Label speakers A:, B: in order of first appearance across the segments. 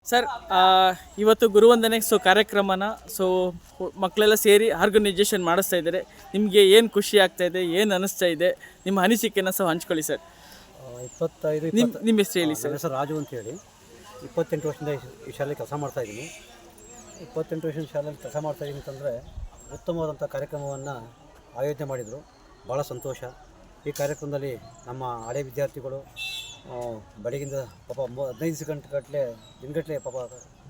A: Sir ಇವತ್ತು ಗುರುವಂದನೆ ಕಾರ್ಯಕ್ರಮನ ಮಕ್ಕಳೆಲ್ಲ ಸೇರಿ ಆರ್ಗನೈಜೇಷನ್ ಮಾಡಿಸ್ತಾ ಇದ್ದಾರೆ. ನಿಮಗೆ ಏನು ಖುಷಿ ಆಗ್ತಾ ಇದೆ, ಏನು ಅನ್ನಿಸ್ತಾ ಇದೆ, ನಿಮ್ಮ ಅನಿಸಿಕೆನ ಹಂಚ್ಕೊಳ್ಳಿ ಸರ್.
B: 25
A: ನಿಮ್ಮ ಹೆಸರು ಹೇಳಿ ಸರ್.
B: ಹೆಸರು ರಾಜು ಅಂತ ಹೇಳಿ 28 ವರ್ಷದಿಂದ ಈ ಶಾಲೆಯಲ್ಲಿ ಕೆಲಸ ಮಾಡ್ತಾಯಿದ್ದೀನಿ. 28 ವರ್ಷದ ಶಾಲೆಯಲ್ಲಿ ಕೆಲಸ ಮಾಡ್ತಾಯಿದ್ದೀನಿ ಅಂತಂದರೆ ಉತ್ತಮವಾದಂಥ ಕಾರ್ಯಕ್ರಮವನ್ನು ಆಯೋಜನೆ ಮಾಡಿದರು. ಭಾಳ ಸಂತೋಷ. ಈ ಕಾರ್ಯಕ್ರಮದಲ್ಲಿ ನಮ್ಮ ಹಳೆ ವಿದ್ಯಾರ್ಥಿಗಳು ಬೆಳಗಿಂದ ಪಾಪ 15 ಗಂಟೆಗಟ್ಟಲೆ ದಿನಗಟ್ಟಲೆ ಪಾಪ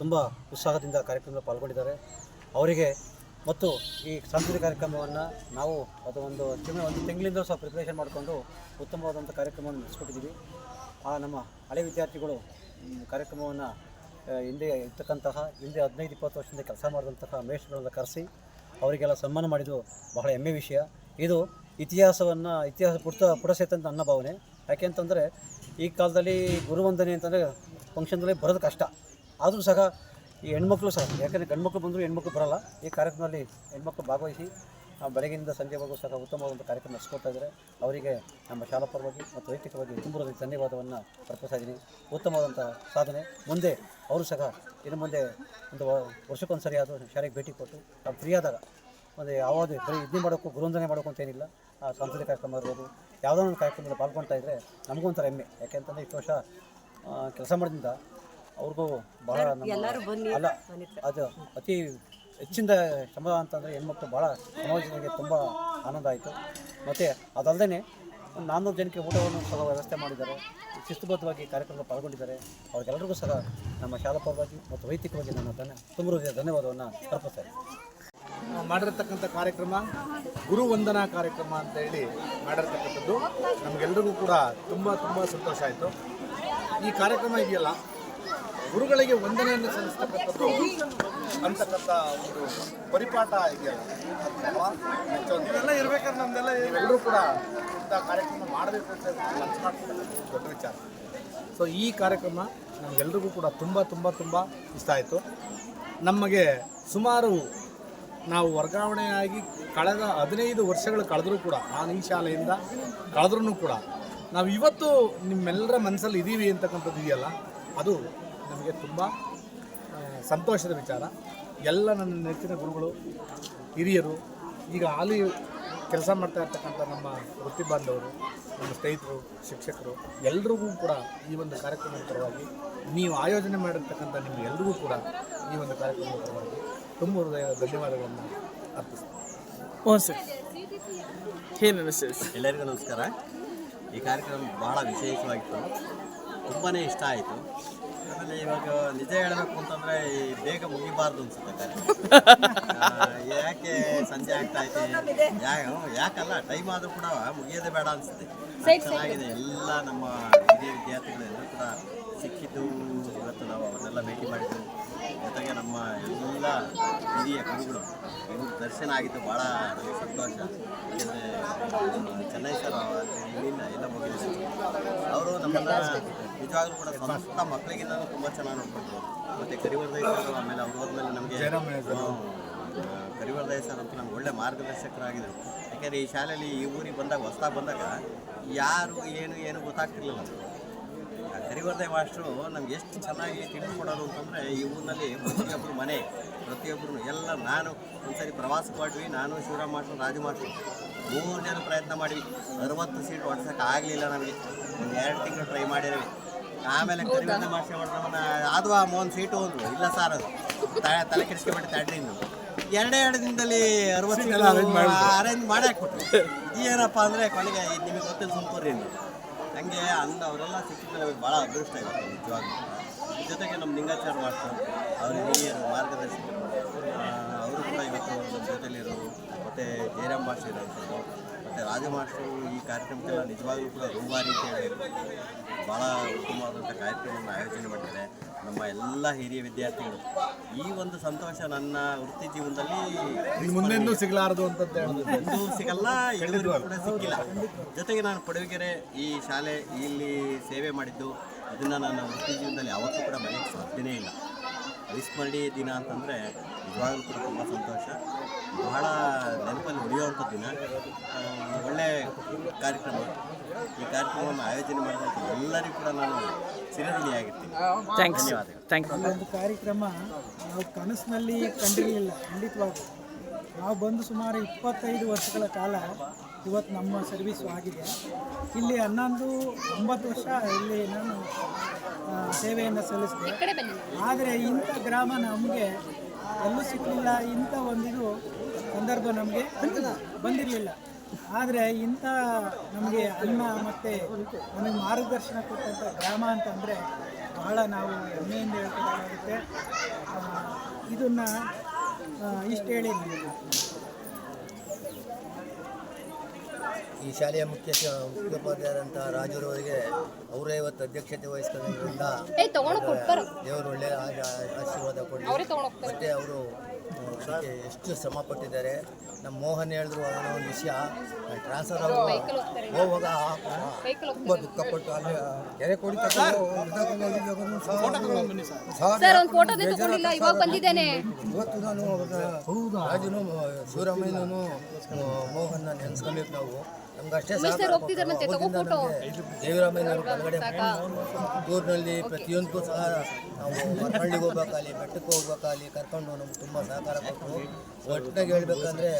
B: ತುಂಬ ಉತ್ಸಾಹದಿಂದ ಕಾರ್ಯಕ್ರಮದಲ್ಲಿ ಪಾಲ್ಗೊಂಡಿದ್ದಾರೆ. ಅವರಿಗೆ ಮತ್ತು ಈ ಸಾಂಸ್ಕೃತಿಕ ಕಾರ್ಯಕ್ರಮವನ್ನು ನಾವು ಅದು ಒಂದು ತಿಂಗಳಿಂದ ಸಹ ಪ್ರಿಪ್ರೇಷನ್ ಮಾಡಿಕೊಂಡು ಉತ್ತಮವಾದಂಥ ಕಾರ್ಯಕ್ರಮವನ್ನು ನಡೆಸ್ಕೊಟ್ಟಿದ್ದೀವಿ. ನಮ್ಮ ಹಳೆ ವಿದ್ಯಾರ್ಥಿಗಳು ಕಾರ್ಯಕ್ರಮವನ್ನು ಹಿಂದೆ 15-20 ವರ್ಷದಿಂದ ಕೆಲಸ ಮಾಡಿದಂತಹ ಮೇಷ್ಟ್ರಗಳನ್ನ ಕರೆಸಿ ಅವರಿಗೆಲ್ಲ ಸನ್ಮಾನ ಮಾಡಿದ್ದು ಬಹಳ ಹೆಮ್ಮೆ ವಿಷಯ. ಇದು ಇತಿಹಾಸ ಪುಟಸೇತ ಅಂತ ನನ್ನ ಭಾವನೆ. ಯಾಕೆಂತಂದರೆ ಈ ಕಾಲದಲ್ಲಿ ಗುರುವಂದನೆ ಅಂತಂದರೆ ಫಂಕ್ಷನ್ದಲ್ಲಿ ಬರೋದು ಕಷ್ಟ. ಆದರೂ ಸಹ ಈ ಹೆಣ್ಮಕ್ಳು ಸಹ, ಯಾಕಂದರೆ ಗಂಡ್ಮಕ್ಳು ಬಂದರೂ ಹೆಣ್ಮಕ್ಳು ಬರೋಲ್ಲ. ಈ ಕಾರ್ಯಕ್ರಮದಲ್ಲಿ ಹೆಣ್ಮಕ್ಳು ಭಾಗವಹಿಸಿ ಬೆಳಗಿನಿಂದ ಸಂಜೆವರೆಗೂ ಸಹ ಉತ್ತಮವಾದಂಥ ಕಾರ್ಯಕ್ರಮ ನಡೆಸ್ಕೊಡ್ತಾ ಇದ್ದಾರೆ. ಅವರಿಗೆ ನಮ್ಮ ಶಾಲಾ ಪರವಾಗಿ ಮತ್ತು ವೈಯಕ್ತಿಕವಾಗಿ ತುಂಬ ಧನ್ಯವಾದವನ್ನು ಅರ್ಪಿಸ್ತಾ ಇದ್ದೀನಿ. ಉತ್ತಮವಾದಂಥ ಸಾಧನೆ ಮುಂದೆ ಅವರು ಸಹ ಇನ್ನು ಮುಂದೆ ಒಂದು ವರ್ಷಕ್ಕೊಂದು ಸರಿ ಆದರೂ ಶಾಲೆಗೆ ಭೇಟಿ ಕೊಟ್ಟು ನಾವು ಫ್ರೀ ಆದಾಗ ಒಂದು ಯಾವುದೇ ಬರೀ ಇದನ್ನೇ ಮಾಡೋಕ್ಕೂ ಗುರುವಂದನೆ ಮಾಡೋಕ್ಕೂ ಅಂತ ಏನಿಲ್ಲ. ಸಾಂಸ್ಕೃತಿಕ ಕಾರ್ಯಕ್ರಮ ಇರ್ಬೋದು, ಯಾವುದೋ ಒಂದು ಕಾರ್ಯಕ್ರಮದಲ್ಲಿ ಪಾಲ್ಗೊಳ್ತಾ ಇದ್ದರೆ ನಮಗೂ ಒಂಥರ ಹೆಮ್ಮೆ. ಯಾಕೆಂತಂದರೆ ಇಷ್ಟು ವರ್ಷ ಕೆಲಸ ಮಾಡೋದ್ರಿಂದ ಅವ್ರಿಗೂ ಬಹಳ ಅಲ್ಲ ಅದು ಅತಿ ಹೆಚ್ಚಿನ ಶ್ರಮ ಅಂತಂದರೆ ಹೆಣ್ಮಕ್ಳು ಭಾಳ ಸಮಾಜಕ್ಕೆ ತುಂಬ ಆನಂದ ಆಯಿತು. ಮತ್ತು ಅದಲ್ಲದೆ 400 ಜನಕ್ಕೆ ಊಟವನ್ನು ಸಹ ವ್ಯವಸ್ಥೆ ಮಾಡಿದ್ದಾರೆ. ಶಿಸ್ತುಬದ್ಧವಾಗಿ ಕಾರ್ಯಕ್ರಮ ಪಾಲ್ಗೊಂಡಿದ್ದಾರೆ. ಅವ್ರಿಗೆಲ್ಲರಿಗೂ ಸಹ ನಮ್ಮ ಶಾಲಾ ಪರವಾಗಿ ಮತ್ತು ವೈಯಕ್ತಿಕವಾಗಿ ನನ್ನ ತುಂಬ ಧನ್ಯವಾದವನ್ನು ಅರ್ಪಿಸ್ತಾರೆ.
C: ಮಾಡಿರ್ತಕ್ಕಂಥ ಕಾರ್ಯಕ್ರಮ ಗುರುವಂದನಾ ಕಾರ್ಯಕ್ರಮ ಅಂತ ಹೇಳಿ ಮಾಡಿರ್ತಕ್ಕಂಥದ್ದು ನಮಗೆಲ್ಲರಿಗೂ ಕೂಡ ತುಂಬ ಸಂತೋಷ ಆಯಿತು. ಈ ಕಾರ್ಯಕ್ರಮ ಇದೆಯಲ್ಲ, ಗುರುಗಳಿಗೆ ವಂದನೆಯನ್ನು ಸಲ್ಲಿಸ್ತಕ್ಕಂಥದ್ದು ಅಂತಕ್ಕಂಥ ಒಂದು ಪರಿಪಾಠ ಇದೆಯಲ್ಲ, ಇದೆಲ್ಲ ಇರಬೇಕಾದ್ರೆ ನಮ್ದೆಲ್ಲ ಎಲ್ಲರೂ ಕೂಡ ಇಂಥ ಕಾರ್ಯಕ್ರಮ ಮಾಡಬೇಕು ಅಂತ ಮನಸ್ಸು ಮಾಡ್ತಕ್ಕಂಥದ್ದು ದೊಡ್ಡ ವಿಚಾರ. ಸೊ ಈ ಕಾರ್ಯಕ್ರಮ ನಮಗೆಲ್ರಿಗೂ ಕೂಡ ತುಂಬ ಇಷ್ಟ ಆಯಿತು. ನಮಗೆ ಸುಮಾರು ನಾವು ವರ್ಗಾವಣೆಯಾಗಿ ಕಳೆದ 15 ವರ್ಷಗಳು ಕಳೆದರೂ ಕೂಡ, ನಾನು ಈ ಶಾಲೆಯಿಂದ ಕಳೆದ್ರೂ ಕೂಡ ನಾವು ಇವತ್ತು ನಿಮ್ಮೆಲ್ಲರ ಮನಸ್ಸಲ್ಲಿ ಇದ್ದೀವಿ ಅಂತಕ್ಕಂಥದ್ದು ಇದೆಯಲ್ಲ, ಅದು ನಮಗೆ ತುಂಬ ಸಂತೋಷದ ವಿಚಾರ. ಎಲ್ಲ ನನ್ನ ನೆಚ್ಚಿನ ಗುರುಗಳು, ಹಿರಿಯರು, ಈಗ ಹಾಲಿ ಕೆಲಸ ಮಾಡ್ತಾ ಇರ್ತಕ್ಕಂಥ ನಮ್ಮ ವೃತ್ತಿ ಬಾಂಧವರು, ನಮ್ಮ ಸ್ನೇಹಿತರು, ಶಿಕ್ಷಕರು ಎಲ್ರಿಗೂ ಕೂಡ ಈ ಒಂದು ಕಾರ್ಯಕ್ರಮದ ಪರವಾಗಿ, ನೀವು ಆಯೋಜನೆ ಮಾಡಿರ್ತಕ್ಕಂಥ ನಿಮಗೆಲ್ರಿಗೂ ಕೂಡ ಈ ಒಂದು ಕಾರ್ಯಕ್ರಮದ ಪರವಾಗಿ ತುಂಬ ಹೃದಯದ ಧನ್ಯವಾದಗಳನ್ನು ಅರ್ಪಿಸ್ತೀನಿ.
A: ಹ್ಞೂ ಸರ್, ಏನು ಸರ್?
D: ಎಲ್ಲರಿಗೂ ನಮಸ್ಕಾರ. ಈ ಕಾರ್ಯಕ್ರಮ ಬಹಳ ವಿಶೇಷವಾಗಿತ್ತು, ತುಂಬಾ ಇಷ್ಟ ಆಯಿತು. ಆಮೇಲೆ ಇವಾಗ ನಿಜ ಹೇಳಬೇಕು ಅಂತಂದರೆ ಬೇಗ ಮುಗಿಬಾರ್ದು ಅನಿಸುತ್ತೆ ಕಾರ್ಯಕ್ರಮ. ಯಾಕೆ ಸಂಜೆ ಆಗ್ತಾ ಐತೆ, ಯಾಕಲ್ಲ ಟೈಮ್ ಆದರೂ ಕೂಡ ಮುಗಿಯೋದೇ ಬೇಡ ಅನಿಸುತ್ತೆ. ಚೆನ್ನಾಗಿದೆ. ಎಲ್ಲ ನಮ್ಮ ಹಿರಿಯ ವಿದ್ಯಾರ್ಥಿಗಳೆಲ್ಲರೂ ಕೂಡ ಸಿಕ್ಕಿದ್ದು ಇವತ್ತು ನಾವು ಅವನ್ನೆಲ್ಲ ಭೇಟಿ ಮಾಡಿದ್ದು. ಜೊತೆಗೆ ನಮ್ಮ ಎಲ್ಲ ಹಿರಿಯ ಗುರುಗಳು ಇವ್ರ ದರ್ಶನ ಆಗಿದ್ದು ಭಾಳ ನಮಗೆ ಸಂತೋಷ. ಯಾಕೆಂದರೆ ಚೆನ್ನೈ ಸರ್ ಇಲ್ಲಿಂದ ಎಲ್ಲ ಮುಗಿದ್ರು. ಅವರು ನಮ್ಮನ್ನು ನಿಜವಾಗ್ಲೂ ಕೂಡ ಸ್ವಂತ ಮಕ್ಕಳಿಗಿಂತ ತುಂಬ ಚೆನ್ನಾಗಿ ನೋಡ್ಕೊಂಡ್ರು. ಮತ್ತು ಕರಿವರ್ದಯ ಸರ್, ಆಮೇಲೆ ಅವ್ರು ಹೋದ್ಮೇಲೆ ನಮಗೆ ಕರಿವರ್ದಯ ಸರ್ ಅಂತ ನಮ್ಗೆ ಒಳ್ಳೆ ಮಾರ್ಗದರ್ಶಕರಾಗಿದ್ದರು. ಯಾಕೆಂದರೆ ಈ ಶಾಲೆಯಲ್ಲಿ ಈ ಊರಿಗೆ ಹೊಸ್ದಾಗಿ ಬಂದಾಗ ಯಾರು ಏನು ಗೊತ್ತಾಗ್ತಿರ್ಲಿಲ್ಲ. ಕರಿವರ್ದಯ ಮಾಸ್ಟ್ರು ನಮ್ಗೆ ಎಷ್ಟು ಚೆನ್ನಾಗಿ ತಿಳಿಸ್ಕೊಡೋದು ಅಂತಂದರೆ, ಈ ಊರಿನಲ್ಲಿ ಪ್ರತಿಯೊಬ್ಬರು ಪ್ರತಿಯೊಬ್ಬರು ಎಲ್ಲ, ನಾನು ಒಂದ್ಸರಿ ಪ್ರವಾಸಕ್ಕೆ ಮಾಡಿದ್ವಿ, ನಾನು ಶಿವರಾಮ್ ಮಾಸ್ಟ್ರು, ರಾಜು ಮಾಸ್ಟ್ರು 3 ಜನ ಪ್ರಯತ್ನ ಮಾಡಿದ್ವಿ. 60 ಸೀಟ್ ಹೊಡ್ಸೋಕೆ ಆಗಲಿಲ್ಲ ನಮಗೆ. ಒಂದು 2 ತಿಂಗಳು ಟ್ರೈ ಮಾಡಿದ್ವಿ. ಆಮೇಲೆ ಕರಿವರ್ದಯ ಮಾಸ್ಟ್ರು ಹೊಡೆದವನ್ನ ಆದ್ವಾ 1 ಸೀಟು ಅಂದರು. ಇಲ್ಲ ಸರ್, ಅದು ತಲೆ ಕೆಡಿಸ್ಕೊಬಿಟ್ಟು ತಡ್ರಿಂದ 2 ದಿನದಲ್ಲಿ 60 ಸೀಟ್ ಅರೇಂಜ್ ಮಾಡಿ ಹಾಕ್ಬಿಟ್ರು. ಏನಪ್ಪ ಅಂದರೆ ಕೊನೆಗೆ ನಿಮಗೆ ಗೊತ್ತಿಲ್ಲ ಸುಮ್ಕೂರಿ ಅಂದರು. ಹಂಗೆ ಅವರೆಲ್ಲ ಸಿಕ್ಕಿದ್ರೆ ಭಾಳ ಅದೃಷ್ಟ ಇರುತ್ತೆ ನಿಜವಾಗ್ಲೂ. ಜೊತೆಗೆ ನಮ್ಮ ಲಿಂಗಾಚಾರ್ಯ ಮಾಸ್ಟರ್, ಅವ್ರ ಹಿರಿಯರು, ಮಾರ್ಗದರ್ಶಕರು, ಅವರು ಕೂಡ ಇವತ್ತು ನಮ್ಮ ಜೊತೆಲಿರೋರು. ಮತ್ತು ಜಯರಾಮ್ ಮಾಸ್ಟರ್ ಇರೋಂಥದ್ದು, ಮತ್ತು ರಾಜು ಮಾಸ್ಟರು ಈ ಕಾರ್ಯಕ್ರಮಕ್ಕೆಲ್ಲ ನಿಜವಾಗ್ಲೂ ಕೂಡ ರೂವಾರಿ ಅಂತ ಹೇಳಿ ಭಾಳ ಉತ್ತಮವಾದಂಥ ಕಾರ್ಯಕ್ರಮವನ್ನು ಆಯೋಜನೆ ಮಾಡಿದ್ದಾರೆ. ನಮ್ಮ ಎಲ್ಲ ಹಿರಿಯ ವಿದ್ಯಾರ್ಥಿಗಳು ಈ ಒಂದು ಸಂತೋಷ ನನ್ನ ವೃತ್ತಿ ಜೀವನದಲ್ಲಿ
C: ಮುಂದೆಂದೂ ಸಿಗಲಾರದು ಅಂತ
D: ಎಂದೂ ಸಿಗಲ್ಲ, ಎಲ್ಲರಿಗೂ ಕೂಡ ಸಿಕ್ಕಿಲ್ಲ. ಜೊತೆಗೆ ನಾನು ಪಡುವಿಗೆರೆ ಈ ಶಾಲೆ ಇಲ್ಲಿ ಸೇವೆ ಮಾಡಿದ್ದು, ಇದನ್ನು ನನ್ನ ವೃತ್ತಿ ಜೀವನದಲ್ಲಿ ಯಾವತ್ತೂ ಕೂಡ ಮರೆಯೋಕ್ಕೆ ಸಾಧ್ಯನೇ ಇಲ್ಲ. ಅವಿಸ್ಮರಣೀಯ ದಿನ ಅಂತಂದರೆ ನಿಜವಾಗ್ಲೂ ಕೂಡ ತುಂಬ ಸಂತೋಷ. ಬಹಳ ನೆನಪಲ್ಲಿ ಉಳಿಯುವಂಥ ದಿನ. ಒಳ್ಳೆ ಕಾರ್ಯಕ್ರಮ. ಈ ಕಾರ್ಯಕ್ರಮವನ್ನು ಆಯೋಜನೆ ಮಾಡಿದಂಥ ಎಲ್ಲರಿಗೂ ಕೂಡ ನಾನು ಚಿರಋಣಿಯಾಗಿರ್ತೀನಿ.
A: ಥ್ಯಾಂಕ್ಸ್.
D: ಧನ್ಯವಾದಗಳು.
A: Thank you.
E: ಒಂದು ಕಾರ್ಯಕ್ರಮ ನಾವು ಕನಸಿನಲ್ಲಿ ಕಂಡಿರಲಿಲ್ಲ. ಖಂಡಿತವಾಗಿ ನಾವು ಬಂದು ಸುಮಾರು 25 ವರ್ಷಗಳ ಕಾಲ ಇವತ್ತು ನಮ್ಮ ಸರ್ವೀಸು ಆಗಿದೆ. ಇಲ್ಲಿ 9 ವರ್ಷ ಇಲ್ಲಿ ನಾನು ಸೇವೆಯನ್ನು ಸಲ್ಲಿಸಿದೆ. ಆದರೆ ಇಂಥ ಗ್ರಾಮ ನಮಗೆ ಎಲ್ಲೂ ಸಿಕ್ಕಲಿಲ್ಲ, ಇಂಥ ಒಂದಿದು ಸಂದರ್ಭ ನಮಗೆ ಬಂದಿರಲಿಲ್ಲ. ಆದರೆ ಇಂಥ ನಮಗೆ ಅನ್ನ ಮತ್ತು ನಮಗೆ ಮಾರ್ಗದರ್ಶನ ಕೊಟ್ಟಂಥ ಗ್ರಾಮ ಅಂತಂದರೆ ಬಹಳ ನಾವು ಹೆಮ್ಮೆಯಿಂದ ಹೇಳ್ಕೊಬೇಕಾಗುತ್ತೆ. ಇದನ್ನು ಇಷ್ಟು ಹೇಳಿ
F: ಈ ಶಾಲೆಯ ಮುಖ್ಯೋಪಾಧ್ಯಾಯರಂಥ ರಾಜರವರಿಗೆ ಅವರೇ ಇವತ್ತು ಅಧ್ಯಕ್ಷತೆ ವಹಿಸ್ಕೊಳ್ಳೋದ್ರಿಂದ ದೇವರು ಒಳ್ಳೆಯ ಆಶೀರ್ವಾದ ಕೊಡಲಿ. ಮತ್ತು ಅವರು ಅದಕ್ಕೆ ಎಷ್ಟು ಶ್ರಮ ಪಟ್ಟಿದ್ದಾರೆ. ನಮ್ಮ ಮೋಹನ್ ಹೇಳಿದ್ರು ಅನ್ನೋ ಒಂದು ವಿಷಯ, ಟ್ರಾನ್ಸ್ಫರ್ ಹೋಗುವಾಗ ತುಂಬ ದುಃಖಪಟ್ಟು ಅಲ್ಲಿ ಕೆರೆ ಕೊಡಿ ಇವತ್ತು ನಾನು ರಾಜನು ಶಿವರಾಮಯ್ಯನೂ ಮೋಹನ್ನ ನೆನೆಸ್ಕೊಂಡಿದ್ದು ನಾವು. ನಮ್ಗೆ ಅಷ್ಟೇ ದೇವರಾಮಯ್ಯನವರು ಹೊರಗಡೆ ಟೂರ್ನಲ್ಲಿ ಪ್ರತಿಯೊಂದು ಸಹ ನಾವು ಮರಹಳ್ಳಿಗೆ ಹೋಗ್ಬೇಕಾಗಲಿ, ಬೆಟ್ಟಕ್ಕೆ ಹೋಗ್ಬೇಕಾಗಲಿ ಕರ್ಕೊಂಡು ನಮ್ಗೆ ತುಂಬ ಸಹಕಾರ ಕೊಟ್ಟರು. ಒಟ್ಟಿನಾಗಿ ಹೇಳ್ಬೇಕಂದ್ರೆ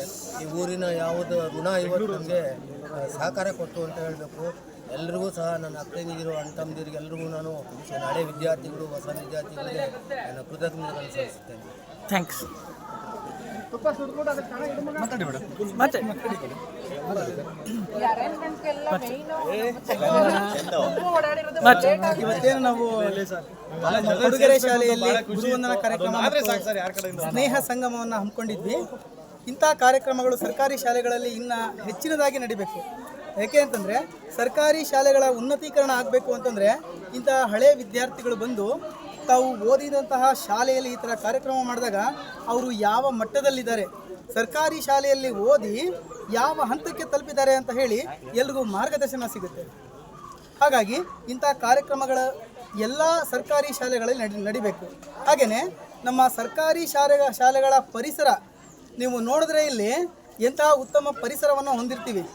F: ಈ ಊರಿನ ಯಾವುದು ಋಣ ಇವತ್ತು ನಮಗೆ ಸಹಕಾರ ಕೊಟ್ಟು ಅಂತ ಹೇಳಬೇಕು. ಎಲ್ರಿಗೂ ಸಹ ನನ್ನ ಅಕ್ಕಂದಿರು ಅಣ್ಣ ತಮ್ಮದಿರಿಗೆ ಎಲ್ರಿಗೂ ನಾನು ನನ್ನ ಹಳೆ ವಿದ್ಯಾರ್ಥಿಗಳು, ಹೊಸ ವಿದ್ಯಾರ್ಥಿಗಳಿಗೆ ನನ್ನ ಕೃತಜ್ಞತೆಗಳನ್ನು ಸಲ್ಲಿಸುತ್ತೇನೆ.
A: ಥ್ಯಾಂಕ್ಸ್.
E: ಇವತ್ತೇನು ನಾವು ಹುಡುಗರೆ ಶಾಲೆಯಲ್ಲಿ ಗುರುವಂದನಾ ಕಾರ್ಯಕ್ರಮ ಸ್ನೇಹ ಸಂಗಮವನ್ನು ಹಮ್ಮಿಕೊಂಡಿದ್ವಿ. ಇಂಥ ಕಾರ್ಯಕ್ರಮಗಳು ಸರ್ಕಾರಿ ಶಾಲೆಗಳಲ್ಲಿ ಇನ್ನು ಹೆಚ್ಚಿನದಾಗಿ ನಡಿಬೇಕು. ಯಾಕೆ ಅಂತಂದರೆ ಸರ್ಕಾರಿ ಶಾಲೆಗಳ ಉನ್ನತೀಕರಣ ಆಗಬೇಕು ಅಂತಂದರೆ ಇಂಥ ಹಳೆಯ ವಿದ್ಯಾರ್ಥಿಗಳು ಬಂದು ತಾವು ಓದಿದಂತಹ ಶಾಲೆಯಲ್ಲಿ ಈ ಥರ ಕಾರ್ಯಕ್ರಮ ಮಾಡಿದಾಗ ಅವರು ಯಾವ ಮಟ್ಟದಲ್ಲಿದ್ದಾರೆ, ಸರ್ಕಾರಿ ಶಾಲೆಯಲ್ಲಿ ಓದಿ ಯಾವ ಹಂತಕ್ಕೆ ತಲುಪಿದ್ದಾರೆ ಅಂತ ಹೇಳಿ ಎಲ್ರಿಗೂ ಮಾರ್ಗದರ್ಶನ ಸಿಗುತ್ತೆ. ಹಾಗಾಗಿ ಇಂಥ ಕಾರ್ಯಕ್ರಮಗಳ ಎಲ್ಲ ಸರ್ಕಾರಿ ಶಾಲೆಗಳಲ್ಲಿ ನಡಿಬೇಕು. ಹಾಗೆಯೇ ನಮ್ಮ ಸರ್ಕಾರಿ ಶಾಲೆಗಳ ಪರಿಸರ ನೀವು ನೋಡಿದ್ರೆ ಇಲ್ಲಿ ಎಂತಹ ಉತ್ತಮ ಪರಿಸರವನ್ನು ಹೊಂದಿರ್ತೀವಿ.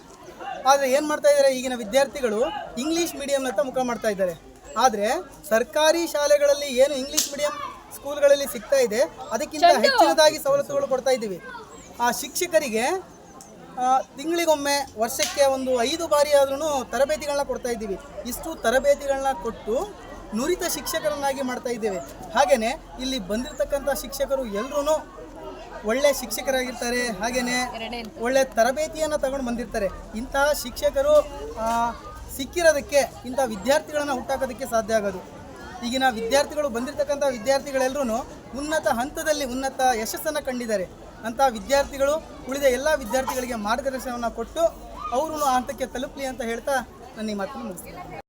E: ಆದರೆ ಏನು ಮಾಡ್ತಾ ಇದ್ದಾರೆ ಈಗಿನ ವಿದ್ಯಾರ್ಥಿಗಳು ಇಂಗ್ಲೀಷ್ ಮೀಡಿಯಂನತ್ತ ಮುಖ ಮಾಡ್ತಾ ಇದ್ದಾರೆ. ಆದರೆ ಸರ್ಕಾರಿ ಶಾಲೆಗಳಲ್ಲಿ ಏನು ಇಂಗ್ಲೀಷ್ ಮೀಡಿಯಂ ಸ್ಕೂಲ್ಗಳಲ್ಲಿ ಸಿಗ್ತಾ ಇದೆ ಅದಕ್ಕಿಂತ ಹೆಚ್ಚಿನದಾಗಿ ಸವಲತ್ತುಗಳು ಕೊಡ್ತಾ ಇದ್ದೀವಿ. ಆ ಶಿಕ್ಷಕರಿಗೆ ತಿಂಗಳಿಗೊಮ್ಮೆ ವರ್ಷಕ್ಕೆ ಒಂದು 5 ಬಾರಿ ಆದ್ರೂ ತರಬೇತಿಗಳನ್ನ ಕೊಡ್ತಾ ಇದ್ದೀವಿ. ಇಷ್ಟು ತರಬೇತಿಗಳನ್ನ ಕೊಟ್ಟು ನುರಿತ ಶಿಕ್ಷಕರನ್ನಾಗಿ ಮಾಡ್ತಾ ಇದ್ದೇವೆ. ಹಾಗೆಯೇ ಇಲ್ಲಿ ಬಂದಿರತಕ್ಕಂಥ ಶಿಕ್ಷಕರು ಎಲ್ಲರೂ ಒಳ್ಳೆ ಶಿಕ್ಷಕರಾಗಿರ್ತಾರೆ. ಹಾಗೆಯೇ ಒಳ್ಳೆ ತರಬೇತಿಯನ್ನು ತಗೊಂಡು ಬಂದಿರ್ತಾರೆ. ಇಂತಹ ಶಿಕ್ಷಕರು ಸಿಕ್ಕಿರೋದಕ್ಕೆ ಇಂಥ ವಿದ್ಯಾರ್ಥಿಗಳನ್ನು ಹುಟ್ಟಾಕೋದಕ್ಕೆ ಸಾಧ್ಯ ಆಗೋದು. ಈಗಿನ ವಿದ್ಯಾರ್ಥಿಗಳು ಬಂದಿರತಕ್ಕಂಥ ವಿದ್ಯಾರ್ಥಿಗಳೆಲ್ಲರೂ ಉನ್ನತ ಹಂತದಲ್ಲಿ ಉನ್ನತ ಯಶಸ್ಸನ್ನು ಕಂಡಿದ್ದಾರೆ. ಅಂಥ ವಿದ್ಯಾರ್ಥಿಗಳು ಉಳಿದ ಎಲ್ಲ ವಿದ್ಯಾರ್ಥಿಗಳಿಗೆ ಮಾರ್ಗದರ್ಶನವನ್ನು ಕೊಟ್ಟು ಅವರು ಆ ಹಂತಕ್ಕೆ ತಲುಪಲಿ ಅಂತ ಹೇಳ್ತಾ ನನ್ನ ಈ ಮಾತನ್ನು ಮುಗಿಸ್ತೀನಿ.